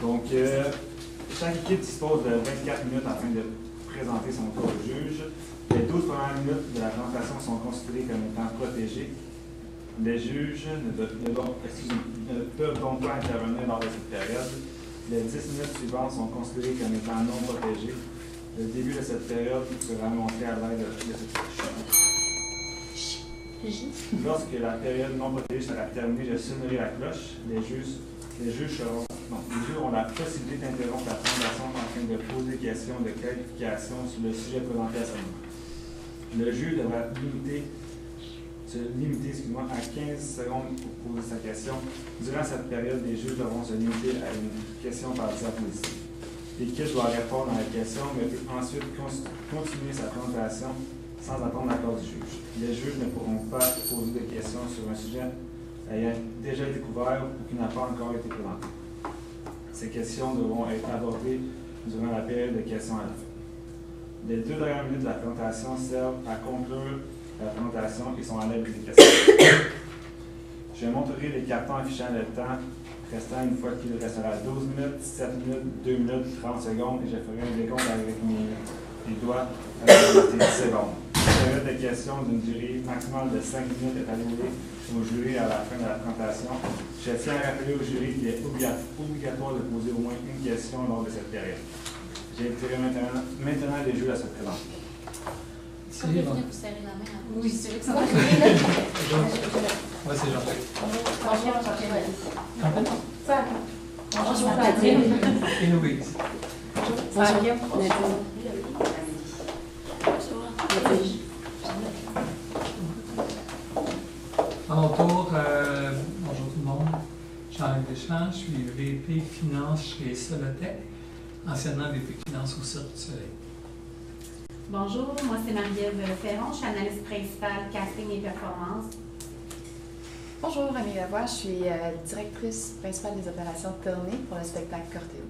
Donc, chaque équipe dispose de 24 minutes afin de présenter son tour au juge. Les 12 premières minutes de la présentation sont considérées comme étant protégées. Les juges ne peuvent donc pas intervenir lors de cette période. Les 10 minutes suivantes sont considérées comme étant non protégées. Le début de cette période sera montré à l'aide de cette cloche. Lorsque la période non protégée sera terminée, je sonnerai la cloche. Les juges ont la possibilité d'interrompre la présentation afin de poser des questions de clarification sur le sujet présenté à ce moment. Le juge devra se limiter à 15 secondes pour poser sa question. Durant cette période, les juges devront se limiter à une question par diapositive. L'équipe doit répondre à la question, mais peut ensuite continuer sa présentation sans attendre l'accord du juge. Les juges ne pourront pas poser de questions sur un sujet ayant déjà été couvert ou qui n'a pas encore été présenté. Ces questions devront être abordées durant la période de questions à la fin. Les 2 dernières minutes de la présentation servent à conclure la présentation et sont à l'aide des questions. Je montrerai les cartons affichant le temps restant une fois qu'il restera 12 minutes, 7 minutes, 2 minutes, 30 secondes et je ferai un décompte avec mes doigts avec 10 secondes. La période de questions d'une durée maximale de 5 minutes est allouée au jury à la fin de la présentation. Je tiens à rappeler au jury qu'il est obligatoire de poser au moins une question lors de cette période. J'inviterai maintenant les juges à se présenter. Est-ce que vous venez vous serrer la main? Oui, c'est vrai que ça va. Moi, c'est Jean-Jacques. Bonjour, Jean-Jacques. Ça. Bonjour, Catherine. Et Louise. Bonjour, Nadine. À mon tour, bonjour tout le monde. Jean-Luc Deschamps, je suis VP Finance chez Solotech, anciennement VP Finance au Cirque du Soleil. Bonjour, moi c'est Marie-Ève Ferron, je suis analyste principale casting et performance. Bonjour, Amélie Lavoie, je suis directrice principale des opérations de tournée pour le spectacle Cortéo.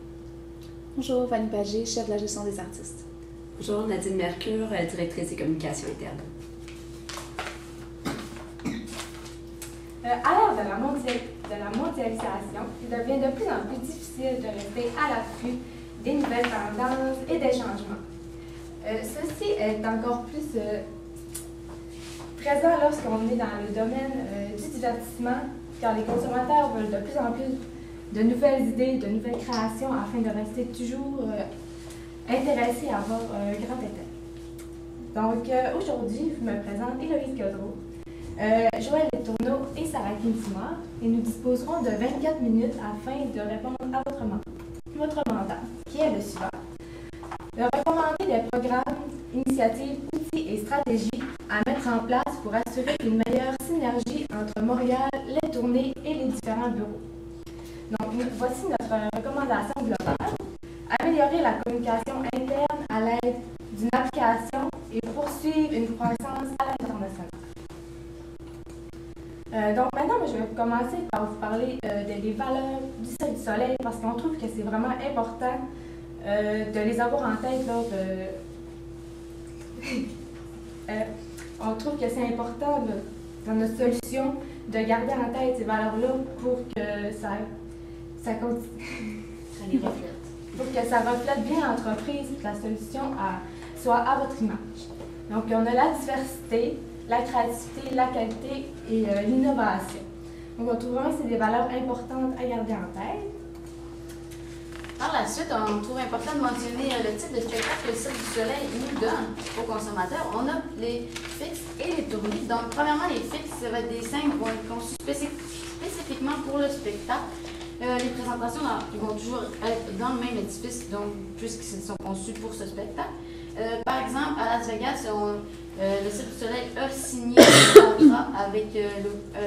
Bonjour, Fanny Pagé, chef de la gestion des artistes. Bonjour, Nadine Mercure, directrice des communications internes. À l'ère de la mondialisation, il devient de plus en plus difficile de rester à l'affût des nouvelles tendances et des changements. Ceci est encore plus présent lorsqu'on est dans le domaine du divertissement, car les consommateurs veulent de plus en plus de nouvelles idées, de nouvelles créations afin de rester toujours intéressés à avoir un grand intérêt. Donc aujourd'hui, je me présente Héloïse Godreau, Joël Letourneau et Sarah Kintimar, et nous disposerons de 24 minutes afin de répondre à votre mandat, qui est le suivant. De recommander des programmes, initiatives, outils et stratégies à mettre en place pour assurer une meilleure synergie entre Montréal, les tournées et les différents bureaux. Donc, voici notre recommandation globale. Améliorer la communication interne à l'aide d'une application et poursuivre une croissance à l'international. Donc maintenant, je vais commencer par vous parler des valeurs du Cirque du Soleil parce qu'on trouve que c'est vraiment important de les avoir en tête lors de... on trouve que c'est important dans notre solution de garder en tête ces valeurs-là pour que ça continue. Ça les reflète. Pour que ça reflète bien l'entreprise et que la solution soit à votre image. Donc, on a la diversité, la créativité, la qualité et l'innovation. Donc, on trouve vraiment que c'est des valeurs importantes à garder en tête. Par la suite, on trouve important de mentionner le type de spectacle que le Cirque du Soleil nous donne aux consommateurs. On a les fixes et les tournées. Donc, premièrement, les fixes, ça va être des scènes qui vont être conçues spécifiquement pour le spectacle. Les présentations ils vont toujours être dans le même édifice, donc puisqu'ils sont conçus pour ce spectacle. Par exemple, à Las Vegas, le Cirque du Soleil a signé un contrat avec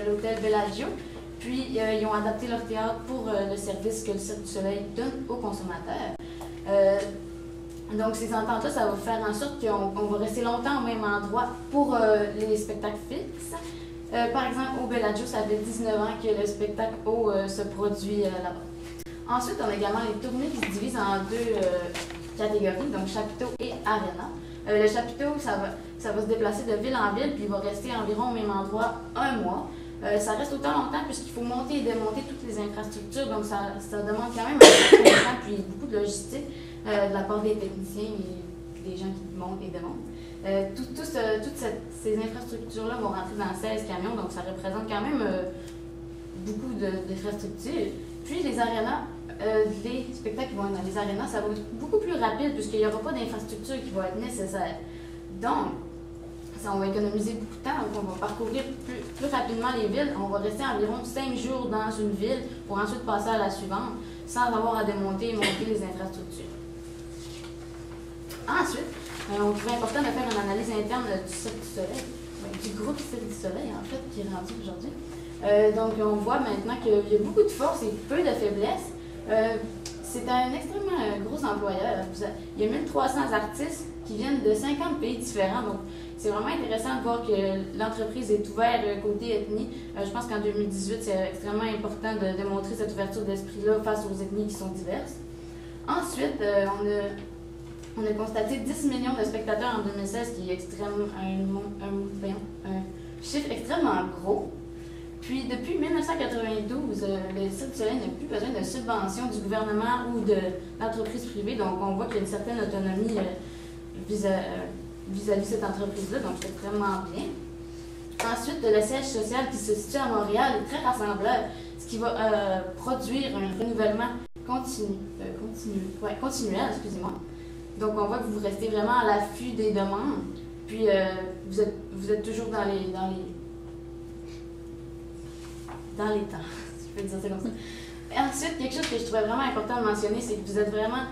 l'hôtel Bellagio. Puis, ils ont adapté leur théâtre pour le service que le Cirque du Soleil donne aux consommateurs. Donc, ces ententes-là, ça va faire en sorte qu'on va rester longtemps au même endroit pour les spectacles fixes. Par exemple, au Bellagio, ça fait 19 ans que le spectacle se produit là-bas. Ensuite, on a également les tournées qui se divisent en 2 catégories, donc chapiteau et arena. Le chapiteau, ça va se déplacer de ville en ville, puis il va rester environ au même endroit un mois. ça reste autant longtemps puisqu'il faut monter et démonter toutes les infrastructures, donc ça demande quand même un certain temps puis beaucoup de logistique de la part des techniciens et des gens qui montent et démontent. Toutes ces infrastructures-là vont rentrer dans 16 camions, donc ça représente quand même beaucoup d'infrastructures. Puis les arénas, les spectacles qui vont être dans les arénas, ça va être beaucoup plus rapide puisqu'il n'y aura pas d'infrastructure qui va être nécessaire. Donc, on va économiser beaucoup de temps, donc on va parcourir plus rapidement les villes. On va rester environ 5 jours dans une ville pour ensuite passer à la suivante sans avoir à démonter et monter les infrastructures. Ensuite, on trouvait important de faire une analyse interne du Cirque du Soleil, du groupe Cirque du Soleil en fait, qui est rendu aujourd'hui. Donc on voit maintenant qu'il y a beaucoup de force et peu de faiblesse. C'est un extrêmement gros employeur. Il y a 1300 artistes qui viennent de 50 pays différents. Donc, c'est vraiment intéressant de voir que l'entreprise est ouverte côté ethnie. Je pense qu'en 2018, c'est extrêmement important de démontrer cette ouverture d'esprit-là face aux ethnies qui sont diverses. Ensuite, on a constaté 10 millions de spectateurs en 2016, qui est un chiffre extrêmement gros. Puis, depuis 1992, le Cirque du Soleil n'a plus besoin de subventions du gouvernement ou de l'entreprise privée. Donc, on voit qu'il y a une certaine autonomie vis-à-vis de cette entreprise-là. Donc, c'est extrêmement bien. Ensuite, le siège social qui se situe à Montréal est très rassembleur, ce qui va produire un renouvellement continuel, excusez-moi. Donc, on voit que vous restez vraiment à l'affût des demandes. Puis, vous êtes toujours dans les temps, si je peux dire ça comme ça. Et ensuite, quelque chose que je trouvais vraiment important de mentionner, c'est que vous êtes vraiment...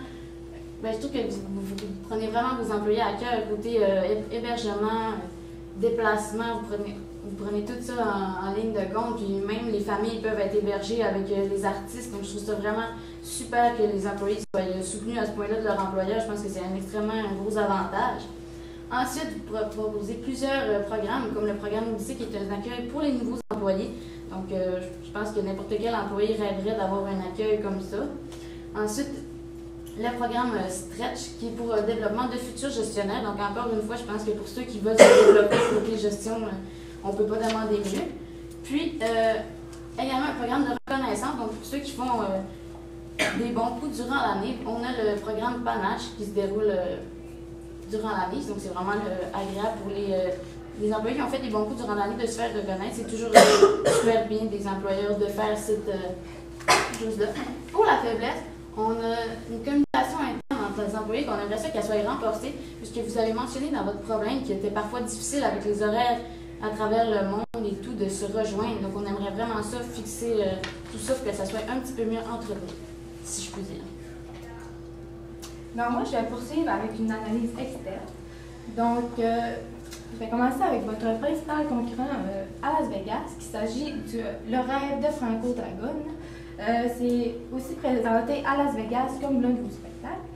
je trouve que vous prenez vraiment vos employés à cœur, côté hébergement, déplacement, vous prenez tout ça en ligne de compte, puis même les familles peuvent être hébergées avec les artistes. Donc, je trouve ça vraiment super que les employés soient soutenus à ce point-là de leur employeur. Je pense que c'est un gros avantage. Ensuite, vous proposez plusieurs programmes, comme le programme Odyssée, qui est un accueil pour les nouveaux employés. Donc, je pense que n'importe quel employé rêverait d'avoir un accueil comme ça. Ensuite, le programme Stretch, qui est pour le développement de futurs gestionnaires. Donc, encore une fois, je pense que pour ceux qui veulent se développer côté gestion, on ne peut pas demander mieux. Puis, également un programme de reconnaissance. Donc, pour ceux qui font des bons coups durant l'année, on a le programme Panache qui se déroule durant l'année. Donc, c'est vraiment agréable pour les employés qui ont fait des bons coups durant l'année de se faire reconnaître. C'est toujours super bien des employeurs de faire cette chose-là. Pour la faiblesse, on a une communication interne entre les employés qu'on aimerait ça qu'elle soit renforcée, puisque vous avez mentionné dans votre problème qu'il était parfois difficile avec les horaires à travers le monde et tout de se rejoindre. Donc, on aimerait vraiment ça, fixer tout ça pour que ça soit un petit peu mieux entretenu, si je peux dire. Donc, moi, je vais poursuivre avec une analyse externe. Donc, je vais commencer avec votre principal concurrent à Las Vegas, qu'il s'agit de Le Rêve de Franco Dragon. C'est aussi présenté à Las Vegas comme l'un de vos spectacles.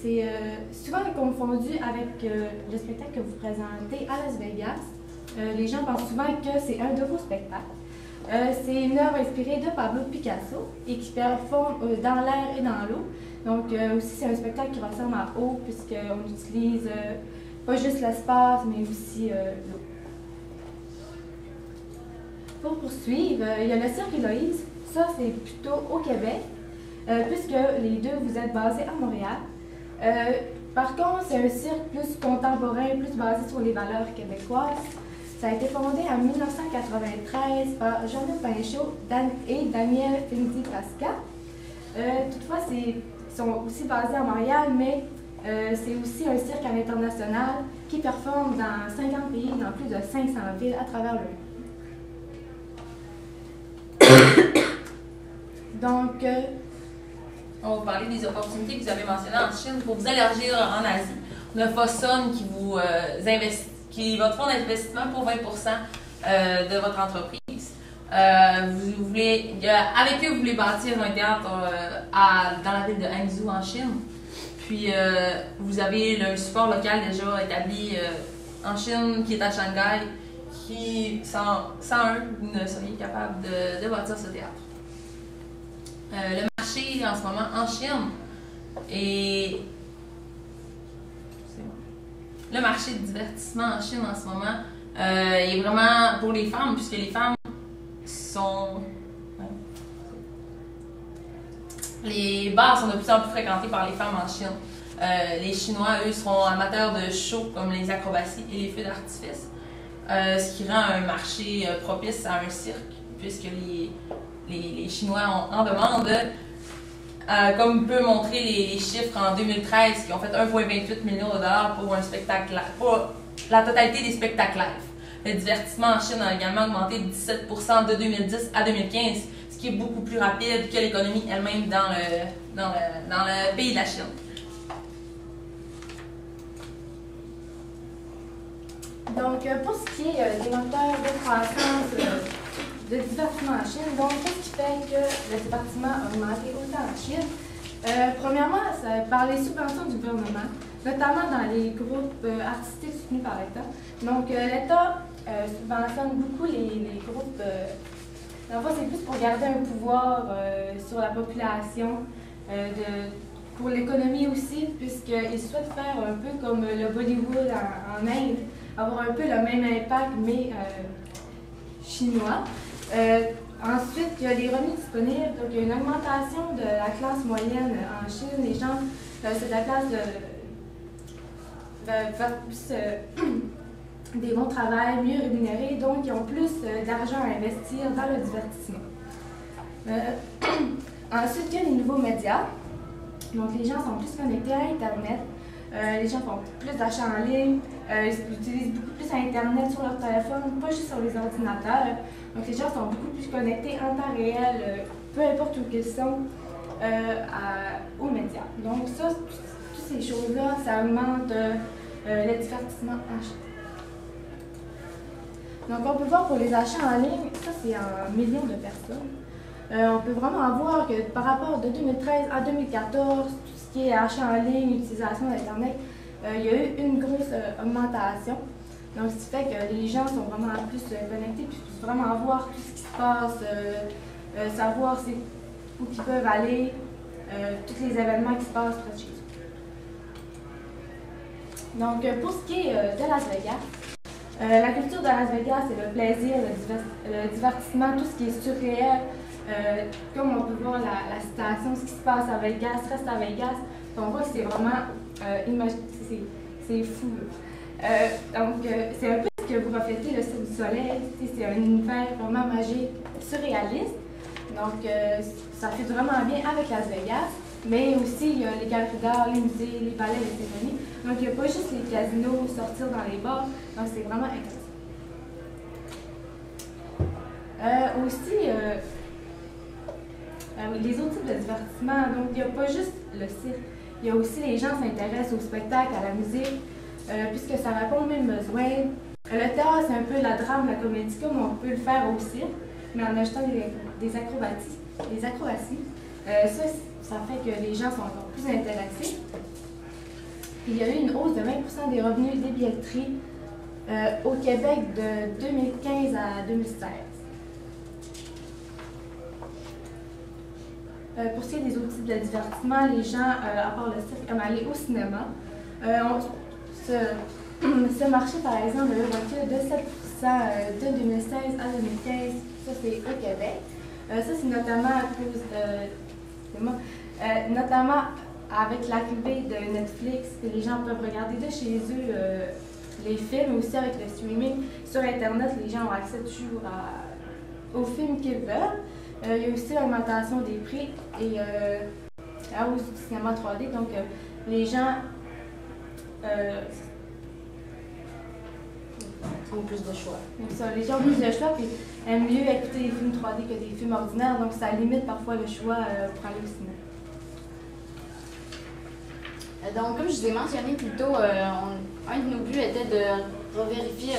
C'est souvent confondu avec le spectacle que vous présentez à Las Vegas. Les gens pensent souvent que c'est un de vos spectacles. C'est une œuvre inspirée de Pablo Picasso et qui performe dans l'air et dans l'eau. Donc aussi, c'est un spectacle qui ressemble à eau puisqu'on utilise pas juste l'espace, mais aussi l'eau. Pour poursuivre, il y a le Cirque Héloïse. Ça, c'est plutôt au Québec, puisque les deux, vous êtes basés à Montréal. Par contre, c'est un cirque plus contemporain, plus basé sur les valeurs québécoises. Ça a été fondé en 1993 par Jean-Luc Pinchot et Daniel Finzi-Pasca. Toutefois, ils sont aussi basés à Montréal, mais c'est aussi un cirque à l'international qui performe dans 50 pays, dans plus de 500 villes à travers le monde. Donc, on va parler des opportunités que vous avez mentionnées en Chine pour vous élargir en Asie. On a Fosun qui va te faire un investissement pour 20% de votre entreprise. Avec eux, vous voulez bâtir un théâtre dans la ville de Hangzhou en Chine. Puis, vous avez le support local déjà établi en Chine qui est à Shanghai, qui, sans eux, vous ne seriez capable de bâtir ce théâtre. Le marché en ce moment en Chine le marché de divertissement en Chine en ce moment est vraiment pour les femmes, puisque les femmes sont... Les bars sont de plus en plus fréquentés par les femmes en Chine. Les Chinois, eux, seront amateurs de shows comme les acrobaties et les feux d'artifice, ce qui rend un marché propice à un cirque, puisque les Chinois en demandent. Comme peut montrer les chiffres en 2013, qui ont fait 1,28 million de dollars pour un spectacle, pour la totalité des spectacles live. Le divertissement en Chine a également augmenté de 17% de 2010 à 2015, ce qui est beaucoup plus rapide que l'économie elle-même dans le pays de la Chine. Donc, pour ce qui est des moteurs de croissance de divertissement en Chine, donc qu'est-ce qui fait que le divertissement a augmenté autant en Chine? Premièrement, c'est par les subventions du gouvernement, notamment dans les groupes artistiques soutenus par l'État. Donc, l'État subventionne beaucoup les groupes. En fait, c'est plus pour garder un pouvoir sur la population, pour l'économie aussi, puisqu'ils souhaitent faire un peu comme le Bollywood en Inde, avoir un peu le même impact, mais chinois. Ensuite, il y a les revenus disponibles. Donc, il y a une augmentation de la classe moyenne en Chine. Les gens, c'est la classe faire plus des bons travails, mieux rémunérés, donc ils ont plus d'argent à investir dans le divertissement. Ensuite, il y a les nouveaux médias. Donc, les gens sont plus connectés à Internet. Les gens font plus d'achats en ligne. Ils utilisent beaucoup plus Internet sur leur téléphone, pas juste sur les ordinateurs. Donc, les gens sont beaucoup plus connectés en temps réel, peu importe où ils sont, aux médias. Donc, ça, toutes ces choses-là, ça augmente le divertissement en Chine. Donc, on peut voir pour les achats en ligne, ça, c'est en millions de personnes. On peut vraiment voir que par rapport de 2013 à 2014, tout ce qui est achat en ligne, utilisation d'Internet, il y a eu une grosse augmentation. Donc, ce qui fait que les gens sont vraiment plus connectés, puis vraiment voir tout ce qui se passe, savoir où ils peuvent aller, tous les événements qui se passent près de chez eux. Donc, pour ce qui est de Las Vegas, la culture de Las Vegas, c'est le plaisir, le divertissement, tout ce qui est surréel. Comme on peut voir la citation, ce qui se passe à Vegas reste à Vegas. On voit que c'est vraiment c'est fou. Donc, c'est un peu ce que vous reflétez le Cirque du Soleil. C'est un univers vraiment magique, surréaliste. Donc, ça fait vraiment bien avec Las Vegas. Mais aussi, il y a les galeries d'art, les musées, les palais, les cérémonies. Donc, il n'y a pas juste les casinos, sortir dans les bars. Donc, c'est vraiment intéressant. Les autres types de divertissement, donc il n'y a pas juste le cirque, il y a aussi les gens s'intéressent au spectacle, à la musique, puisque ça répond aux mêmes besoins. Le théâtre, c'est un peu la drame, la comédie, comme on peut le faire au cirque, mais en ajoutant des acrobaties. Ça fait que les gens sont encore plus intéressés. Il y a eu une hausse de 20% des revenus des billetteries au Québec de 2015 à 2016. Pour ce qui est des autres types de divertissement, les gens, à part le cirque, aiment aller au cinéma. Ce marché, par exemple, a eu un recul de 7% de 2016 à 2015. Ça, c'est au Québec. Ça, c'est notamment à cause de... notamment avec l'arrivée de Netflix, que les gens peuvent regarder de chez eux les films, aussi avec le streaming. Sur Internet, les gens ont accès toujours aux films qu'ils veulent. Il y a aussi l'augmentation des prix et la hausse du cinéma 3D. Donc, les gens ont plus de choix. Les gens ont plus de choix et aiment mieux écouter des films 3D que des films ordinaires. Donc, ça limite parfois le choix pour aller au cinéma. Donc, comme je vous ai mentionné plus tôt, un de nos buts était de revérifier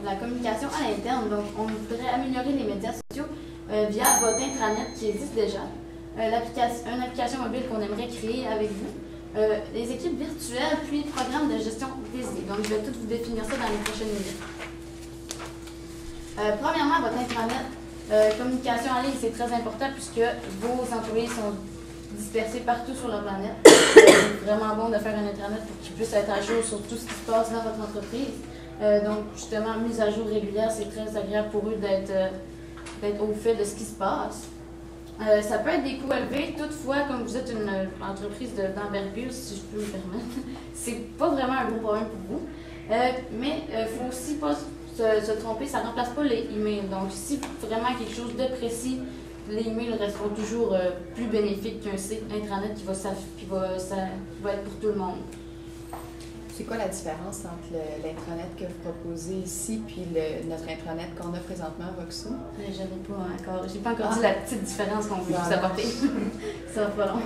la communication à l'interne. Donc, on voudrait améliorer les médias sociaux via votre intranet qui existe déjà, une application mobile qu'on aimerait créer avec vous, les équipes virtuelles, puis programmes de gestion dédiés. Donc, je vais tout vous définir ça dans les prochaines minutes. Premièrement, votre intranet, communication en ligne, c'est très important puisque vos employés sont dispersés partout sur la planète. C'est vraiment bon de faire un intranet pour qu'ils puissent être à jour sur tout ce qui se passe dans votre entreprise. Donc, justement, mise à jour régulière, c'est très agréable pour eux d'être au fait de ce qui se passe. Ça peut être des coûts élevés, toutefois, comme vous êtes une entreprise d'envergure, si je peux me permettre, c'est pas vraiment un gros problème pour vous. Mais il faut aussi pas se tromper, ça ne remplace pas les emails. Donc, si vraiment quelque chose de précis, les emails resteront toujours plus bénéfiques qu'un site intranet qui va être pour tout le monde. C'est quoi la différence entre l'intranet que vous proposez ici puis notre intranet qu'on a présentement à Voxo? Je n'ai pas encore dit la petite différence qu'on veut vous apporter. Ça va pas long.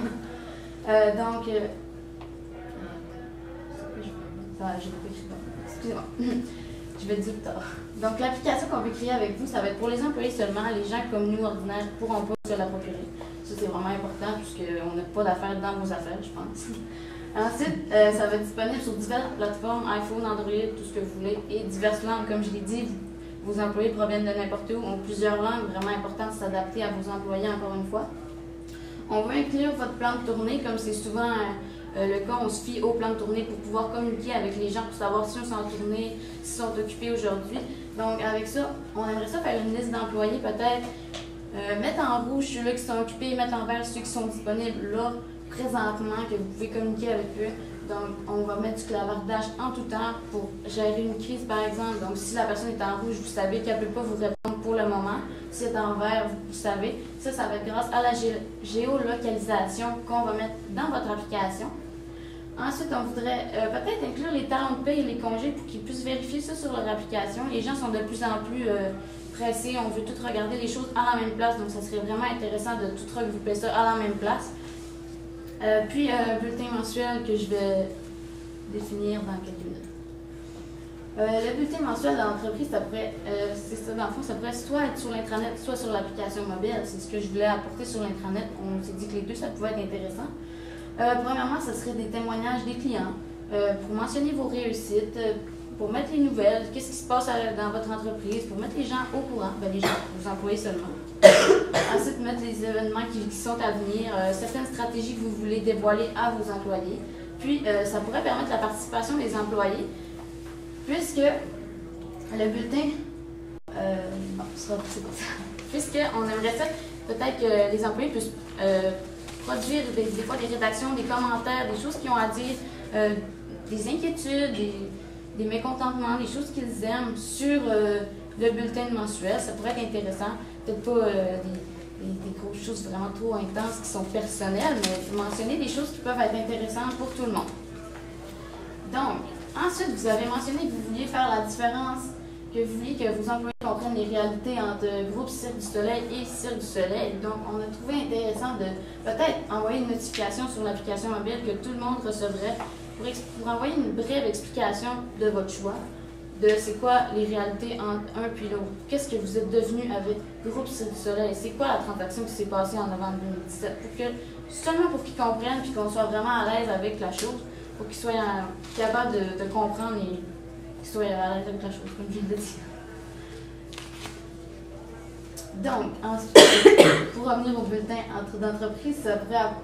Donc, excusez-moi. Je vais le dire plus tard. Donc, l'application qu'on veut créer avec vous, ça va être pour les employés seulement. Les gens comme nous, ordinaires, ne pourront pas se la procurer. Ça, c'est vraiment important puisqu'on n'a pas d'affaires dans vos affaires, je pense. Ensuite, ça va être disponible sur diverses plateformes, iPhone, Android, tout ce que vous voulez, et diverses langues. Comme je l'ai dit, vos employés proviennent de n'importe où, ont plusieurs langues, vraiment important de s'adapter à vos employés encore une fois. On veut inclure votre plan de tournée, comme c'est souvent le cas, on se fie au plan de tournée pour pouvoir communiquer avec les gens, pour savoir si on sont en tournée, s'ils sont occupés aujourd'hui. Donc avec ça, on aimerait ça faire une liste d'employés peut-être, mettre en rouge ceux-là qui sont occupés, mettre en vert ceux qui sont disponibles là, présentement, que vous pouvez communiquer avec eux. Donc, on va mettre du clavardage en tout temps pour gérer une crise, par exemple. Donc, si la personne est en rouge, vous savez qu'elle ne peut pas vous répondre pour le moment. Si elle est en vert, vous savez. Ça va être grâce à la géolocalisation qu'on va mettre dans votre application. Ensuite, on voudrait peut-être inclure les talons de paie et les congés pour qu'ils puissent vérifier ça sur leur application. Les gens sont de plus en plus pressés. On veut tout regarder les choses à la même place. Donc, ça serait vraiment intéressant de tout regrouper ça à la même place. Puis un bulletin mensuel que je vais définir dans quelques minutes. Le bulletin mensuel de l'entreprise, ça pourrait, c'est ça, dans le fond, ça pourrait soit être sur l'intranet, soit sur l'application mobile. C'est ce que je voulais apporter sur l'intranet. On s'est dit que les deux, ça pouvait être intéressant. Premièrement, ce serait des témoignages des clients pour mentionner vos réussites, pour mettre les nouvelles, qu'est-ce qui se passe dans votre entreprise, pour mettre les gens au courant, les gens, vos employés seulement. Ensuite, mettre les événements qui sont à venir, certaines stratégies que vous voulez dévoiler à vos employés. Puis, ça pourrait permettre la participation des employés, puisque le bulletin... puisqu'on aimerait ça, peut-être que les employés puissent produire des fois des rédactions, des commentaires, des choses qu'ils ont à dire, des inquiétudes, des mécontentements, des choses qu'ils aiment sur le bulletin mensuel. Ça pourrait être intéressant. Peut-être pas des grosses choses vraiment trop intenses qui sont personnelles, mais mentionner des choses qui peuvent être intéressantes pour tout le monde. Donc, ensuite, vous avez mentionné que vous vouliez faire la différence, que vous vouliez que vos employés comprennent les réalités entre groupe Cirque du Soleil et Cirque du Soleil. Donc, on a trouvé intéressant de peut-être envoyer une notification sur l'application mobile que tout le monde recevrait pour envoyer une brève explication de votre choix, de c'est quoi les réalités entre un puis l'autre. Qu'est-ce que vous êtes devenu avec Groupe Cirque du Soleil? C'est quoi la transaction qui s'est passée en novembre 2017? Seulement pour qu'ils comprennent puis qu'on soit vraiment à l'aise avec la chose, pour qu'ils soient capables de comprendre et qu'ils soient à l'aise avec la chose, comme je l'ai dit. Donc, ensuite, pour revenir au bulletin d'entreprise, ça pourrait avoir...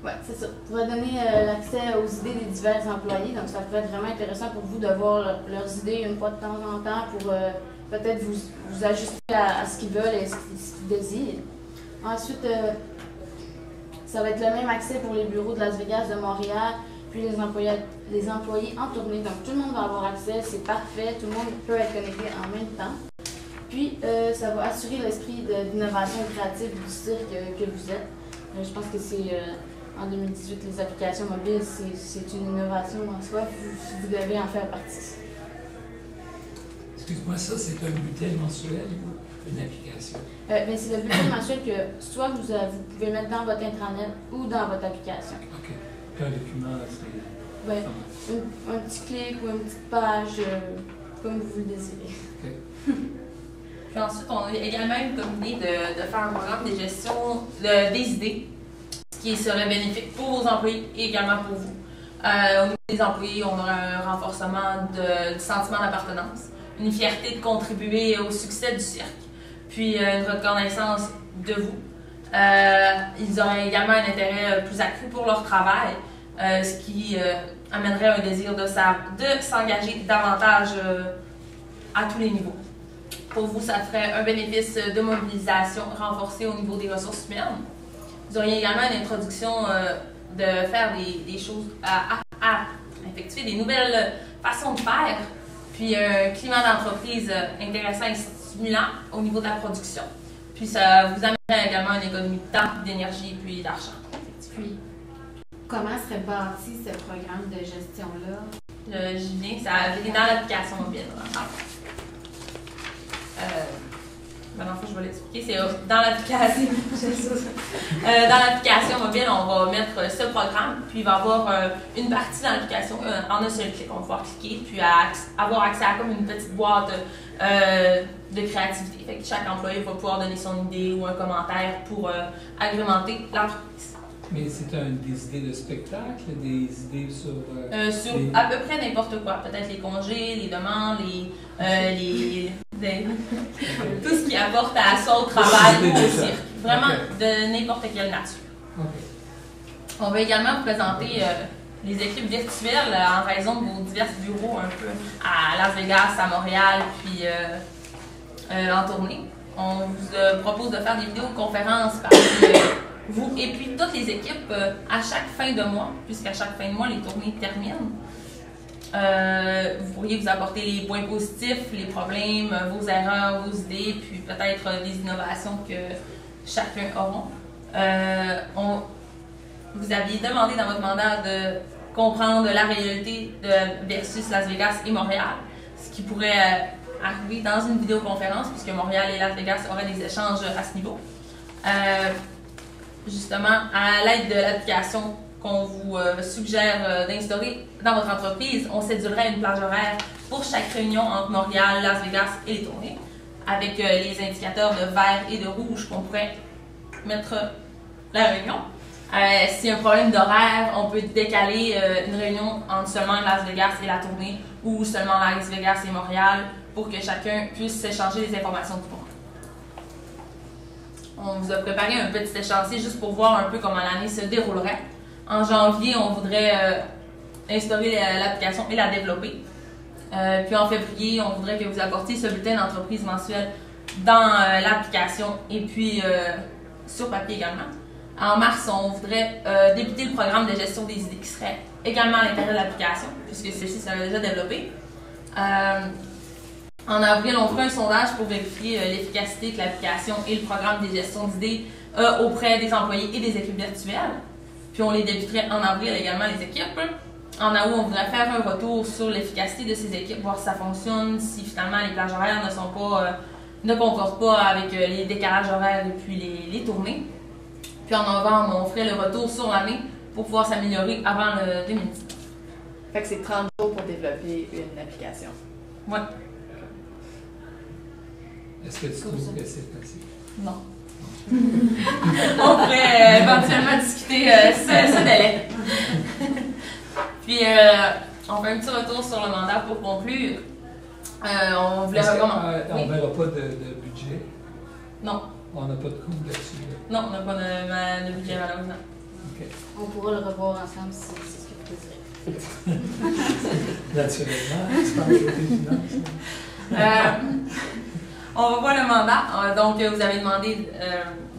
Oui, c'est ça. Ça pourrait donner l'accès aux idées des divers employés. Donc, ça pourrait être vraiment intéressant pour vous de voir leurs idées une fois de temps en temps pour peut-être vous ajuster à ce qu'ils veulent et ce qu'ils désirent. Ensuite, ça va être le même accès pour les bureaux de Las Vegas, de Montréal, puis les employés en tournée. Donc, tout le monde va avoir accès. C'est parfait. Tout le monde peut être connecté en même temps. Puis, ça va assurer l'esprit d'innovation créative du cirque que vous êtes. Je pense que c'est... en 2018, les applications mobiles, c'est une innovation en soi. Vous devez en faire partie. Excuse-moi, ça, c'est un bulletin mensuel ou une application? Mais c'est le bulletin mensuel que soit vous pouvez mettre dans votre intranet ou dans votre application. OK. Puis un document, c'est... Ben, un petit clic ou une petite page, comme vous le désirez. OK. Puis ensuite, on a également eu comme idée de faire un programme de gestion des idées, qui serait bénéfique pour vos employés et également pour vous. Au niveau des employés, on aura un renforcement du sentiment d'appartenance, une fierté de contribuer au succès du cirque, puis une reconnaissance de vous. Ils auraient également un intérêt plus accru pour leur travail, ce qui amènerait un désir de s'engager davantage à tous les niveaux. Pour vous, ça ferait un bénéfice de mobilisation renforcé au niveau des ressources humaines. Vous auriez également une introduction de faire des choses, à effectuer des nouvelles façons de faire, puis un climat d'entreprise intéressant et stimulant au niveau de la production. Puis ça vous amènerait également une économie de temps, d'énergie puis d'argent. Puis, comment serait bâti ce programme de gestion-là? J'y viens, ça est dans l'application mobile. Maintenant, je vais l'expliquer. C'est dans l'application. Dans l'application mobile, on va mettre ce programme, puis il va y avoir une partie dans l'application en un seul clic. On va pouvoir cliquer, puis avoir accès à comme une petite boîte de créativité. Fait que chaque employé va pouvoir donner son idée ou un commentaire pour agrémenter l'entreprise. Mais c'est des idées de spectacle, des idées sur à peu près n'importe quoi. Peut-être les congés, les demandes, tout ce qui apporte à ça au travail ou au cirque. Vraiment de n'importe quelle nature. On va également vous présenter les équipes virtuelles en raison de vos divers bureaux un peu à Las Vegas, à Montréal, puis en tournée. On vous propose de faire des vidéoconférences parmi vous et puis toutes les équipes à chaque fin de mois, puisqu'à chaque fin de mois, les tournées terminent. Vous pourriez vous apporter les points positifs, les problèmes, vos erreurs, vos idées, puis peut-être les innovations que chacun aura. Vous aviez demandé dans votre mandat de comprendre la réalité versus Las Vegas et Montréal, ce qui pourrait arriver dans une vidéoconférence, puisque Montréal et Las Vegas auraient des échanges à ce niveau. Justement, à l'aide de l'application qu'on vous suggère d'instaurer dans votre entreprise, on cédulerait une plage horaire pour chaque réunion entre Montréal, Las Vegas et les tournées, avec les indicateurs de vert et de rouge qu'on pourrait mettre la réunion. S'il y a un problème d'horaire, on peut décaler une réunion entre seulement Las Vegas et la tournée ou seulement Las Vegas et Montréal pour que chacun puisse s'échanger les informations du monde. On vous a préparé un petit échéancier juste pour voir un peu comment l'année se déroulerait. En janvier, on voudrait instaurer l'application et la développer. Puis en février, on voudrait que vous apportiez ce bulletin d'entreprise mensuel dans l'application et puis sur papier également. En mars, on voudrait débuter le programme de gestion des idées qui serait également à l'intérieur de l'application, puisque celle-ci sera déjà développée. En avril, on fera un sondage pour vérifier l'efficacité que l'application et le programme de gestion d'idées auprès des employés et des équipes virtuelles. Puis on les débuterait en avril également, les équipes. En août, on voudrait faire un retour sur l'efficacité de ces équipes, voir si ça fonctionne, si finalement les plages horaires ne concordent pas avec les décalages horaires et puis les tournées. Puis en novembre, on ferait le retour sur l'année pour pouvoir s'améliorer avant le 2019. Fait que c'est 30 jours pour développer une application. Oui. Est-ce que tu trouves que c'est facile? Non. On pourrait éventuellement discuter ce délai. Puis, on fait un petit retour sur le mandat pour conclure. On voulait recommander. On ne verra pas de budget? Non. On n'a pas de coût là-dessus? Là. Non, on n'a pas de budget malheureusement. Okay. On pourra le revoir ensemble si c'est ce que vous désirez. Naturellement, c'est pas des finances. On va voir le mandat. Donc, vous avez demandé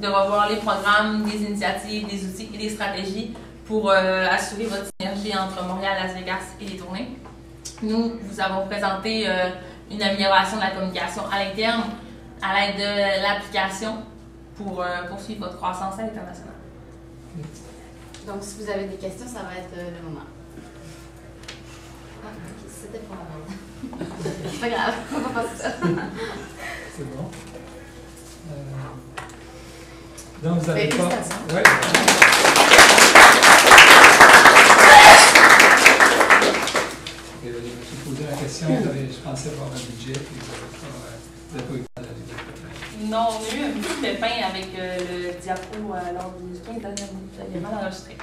de revoir les programmes, des initiatives, des outils et des stratégies pour assurer votre synergie entre Montréal, Las Vegas et les tournées. Nous, vous avons présenté une amélioration de la communication à l'interne à l'aide de l'application pour poursuivre votre croissance à l'international. Donc, si vous avez des questions, ça va être le moment. Ah, ok, c'était pour la bande. C'est pas grave, on va passer ça. C'est bon. Donc, vous avez pas... Ouais. Je me suis posé la question, je pensais avoir un budget, puis vous n'avez pas eu le temps d'aller de Non, on a eu un petit pépin avec le diapo lors du stream, vous avez mal enregistré.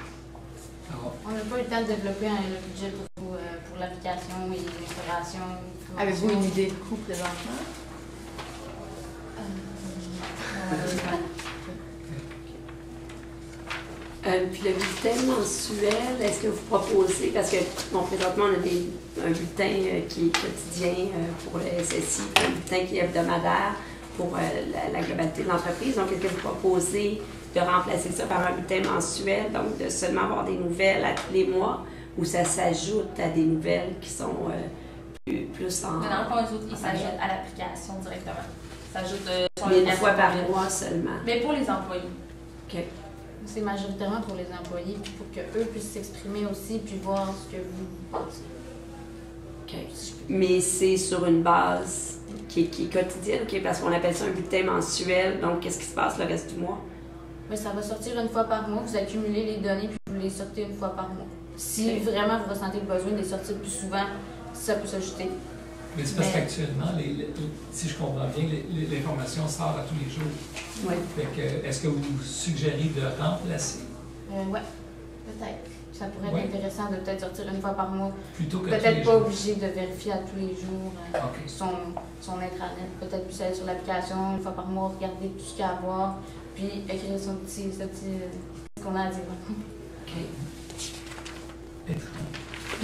On n'a pas eu le temps de développer le budget pour l'application et l'installation. Avez-vous une idée de coût présentement? Puis le bulletin mensuel, est-ce que vous proposez, parce que bon, présentement on a un bulletin qui est quotidien pour le SSI, un bulletin qui est hebdomadaire pour la globalité de l'entreprise. Donc, est-ce que vous proposez de remplacer ça par un bulletin mensuel, donc de seulement avoir des nouvelles à tous les mois, ou ça s'ajoute à des nouvelles qui sont plus en... Mais dans le fond, les autres, ils s'ajoutent à l'application directement. Ils s'ajoutent sur Mais les une fois par mois seulement. Mais pour les employés. OK. C'est majoritairement pour les employés, puis pour qu'eux puissent s'exprimer aussi, puis voir ce que vous pensez. OK. Mais c'est sur une base qui est quotidienne, OK? Parce qu'on appelle ça un bulletin mensuel. Donc, qu'est-ce qui se passe le reste du mois? Mais ça va sortir une fois par mois, vous accumulez les données, puis vous les sortez une fois par mois. Si vraiment vous ressentez le besoin de les sortir plus souvent, ça peut s'ajouter. Mais c'est parce qu'actuellement, si je comprends bien, l'information sort à tous les jours. Oui. Fait que, est-ce que vous suggérez de remplacer? Oui, peut-être. Ça pourrait être intéressant de peut-être sortir une fois par mois. Plutôt que tous les peut-être pas jours. obligé de vérifier à tous les jours OK. son intranet. Peut-être plus aller sur l'application une fois par mois, regarder tout ce qu'il y a à voir, puis écrire ce qu'on a à dire. OK.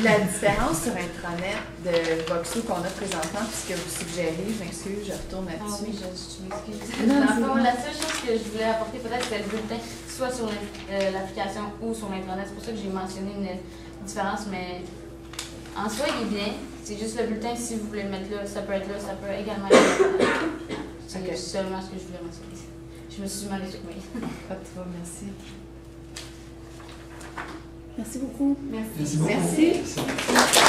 La différence sur Intranet de Voxo qu'on a présentement, puis ce que vous suggérez, je m'excuse, je retourne Ah là-dessus. oui, je m'excuse. Non, Dans le c'est fond, bon. la seule chose que je voulais apporter, peut-être, c'était le bulletin, soit sur l'application ou sur l'Intranet. C'est pour ça que j'ai mentionné une différence, mais en soi, il est bien. C'est juste le bulletin, si vous voulez le mettre là, ça peut être là, ça peut également être là. C'est seulement ce que je voulais mentionner. Je me suis mal exprimée. Pas de trouble, merci. Merci beaucoup. Merci. Merci beaucoup. Merci. Merci.